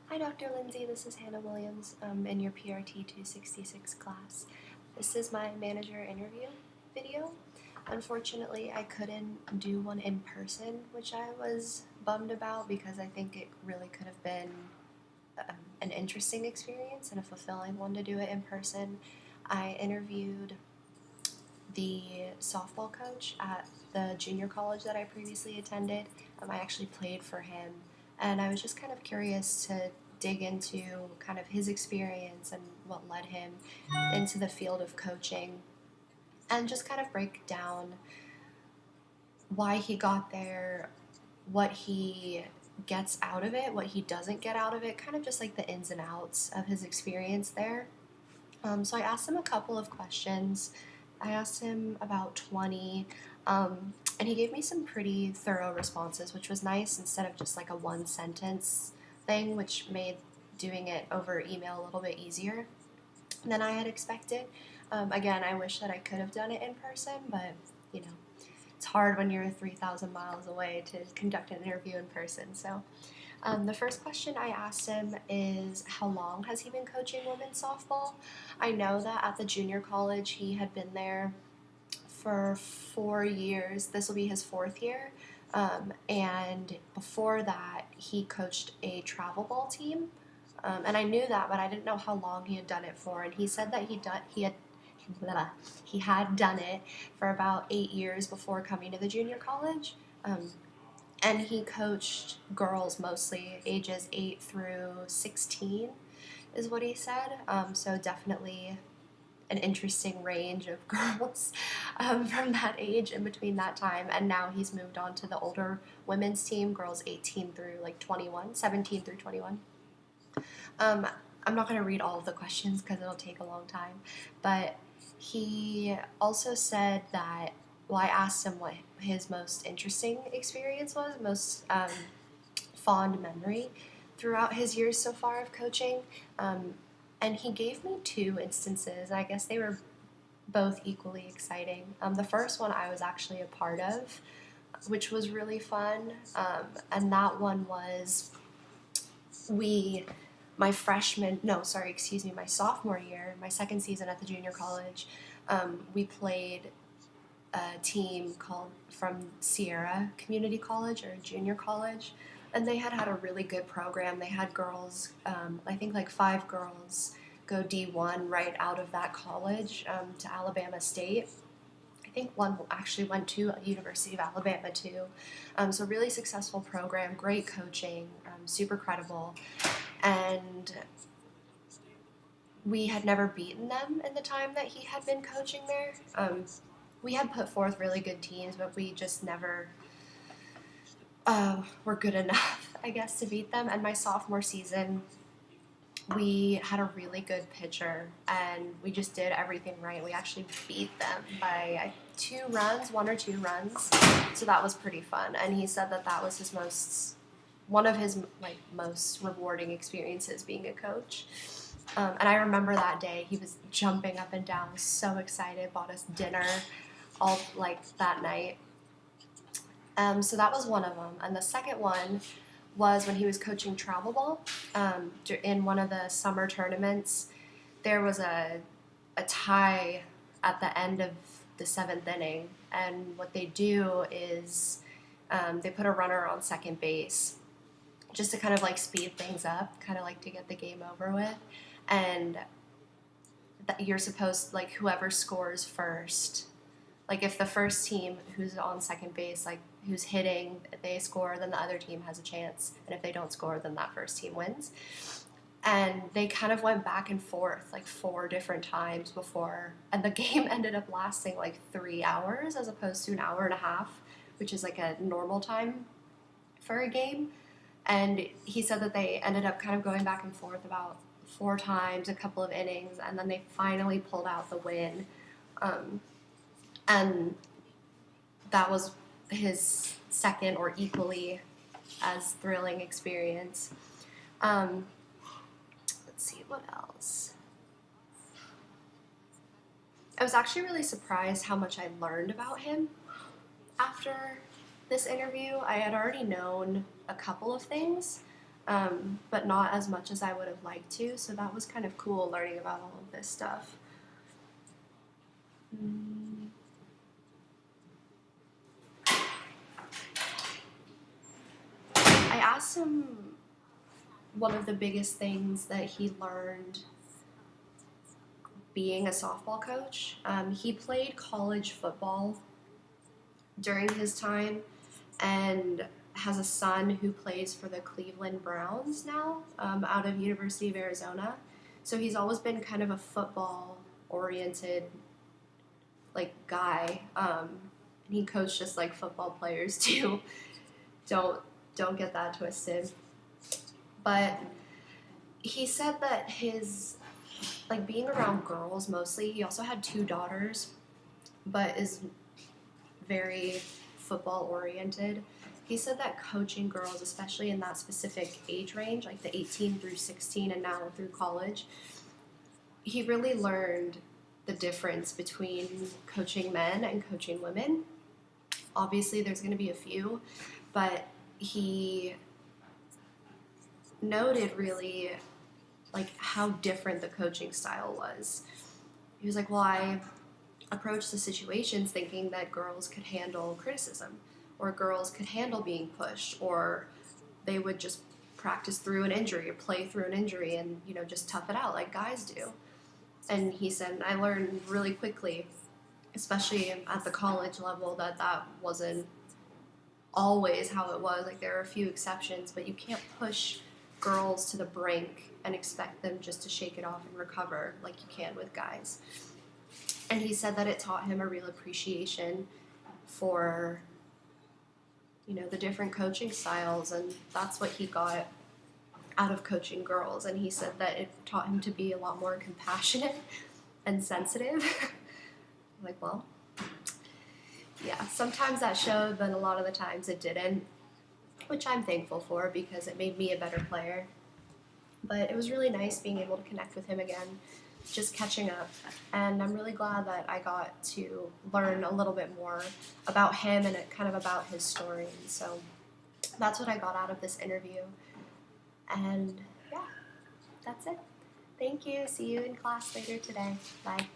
Hi, Dr. Lindsay. This is Hannah Williams in your PRT 266 class. This is my manager interview video. Unfortunately, I couldn't do one in person, which I was bummed about because I think it really could have been an interesting experience and a fulfilling one to do it in person. I interviewed the softball coach at the junior college that I previously attended. I actually played for him, and I was just kind of curious to dig into kind of his experience and what led him into the field of coaching, and just kind of break down why he got there, what he gets out of it, what he doesn't get out of it, kind of just like the ins and outs of his experience there. So I asked him a couple of questions. I asked him about 20, and he gave me some pretty thorough responses, which was nice instead of just like a one sentence thing, which made doing it over email a little bit easier than I had expected. Again, I wish that I could have done it in person, but you know, it's hard when you're 3,000 miles away to conduct an interview in person. So the first question I asked him is, how long has he been coaching women's softball? I know that at the junior college he had been there for 4 years. This will be his fourth year. And before that, he coached a travel ball team. And I knew that, but I didn't know how long he had done it for. And he said that he had done it for about 8 years before coming to the junior college. And he coached girls mostly, ages 8 through 16 is what he said. So definitely an interesting range of girls from that age in between that time. And now he's moved on to the older women's team, girls 18 through like 21, 17 through 21. I'm not going to read all of the questions because it'll take a long time, but he also said that, well, I asked him what his most interesting experience was, most fond memory throughout his years so far of coaching. And he gave me two instances. I guess they were both equally exciting. The first one I was actually a part of, which was really fun. And that one was my sophomore year, my second season at the junior college, we played a team called from Sierra Community College or junior college, and they had a really good program. They had girls, I think like 5 girls go D1 right out of that college to Alabama State. I think one actually went to University of Alabama too. So really successful program, great coaching, super credible, and we had never beaten them in the time that he had been coaching there. We had put forth really good teams, but we just never were good enough, I guess, to beat them. And my sophomore season, we had a really good pitcher, and we just did everything right. We actually beat them by 1 or 2 runs, so that was pretty fun. And he said that was one of his most rewarding experiences being a coach. And I remember that day he was jumping up and down, so excited, bought us dinner all that night. So that was one of them. And the second one was when he was coaching travel ball. In one of the summer tournaments, there was a tie at the end of the 7th inning. And what they do is they put a runner on second base just to kind of speed things up, kind of to get the game over with. And you're supposed, whoever scores first, if the first team who's on second base, who's hitting, they score, then the other team has a chance. And if they don't score, then that first team wins. And they kind of went back and forth 4 different times before, and the game ended up lasting 3 hours as opposed to an hour and a half, which is a normal time for a game. And he said that they ended up kind of going back and forth about 4 times, a couple of innings, and then they finally pulled out the win. And that was his second or equally as thrilling experience. Let's see, what else? I was actually really surprised how much I learned about him after this interview. I had already known a couple of things, but not as much as I would have liked to. So that was kind of cool learning about all of this stuff. I asked him one of the biggest things that he learned being a softball coach. He played college football during his time and has a son who plays for the Cleveland Browns now, out of University of Arizona. So he's always been kind of a football oriented like guy. And he coached just like football players too. Don't get that twisted. But he said that his like being around girls mostly, he also had 2 daughters, but is very football oriented. He said that coaching girls, especially in that specific age range, like the 18 through 16 and now through college, he really learned the difference between coaching men and coaching women. Obviously, there's going to be a few, but he noted really like how different the coaching style was. He was like, well, I approached the situations thinking that girls could handle criticism, or girls could handle being pushed, or they would just practice through an injury or play through an injury and, you know, just tough it out like guys do. And he said, I learned really quickly, especially at the college level, that that wasn't always how it was. Like, there are a few exceptions, but you can't push girls to the brink and expect them just to shake it off and recover like you can with guys. And he said that it taught him a real appreciation for, you know, the different coaching styles, and that's what he got out of coaching girls. And he said that it taught him to be a lot more compassionate and sensitive. Like, well, yeah, sometimes that showed, but a lot of the times it didn't, which I'm thankful for because it made me a better player. But it was really nice being able to connect with him again, just catching up. And I'm really glad that I got to learn a little bit more about him and kind of about his story. And so that's what I got out of this interview. And yeah, that's it. Thank you. See you in class later today. Bye.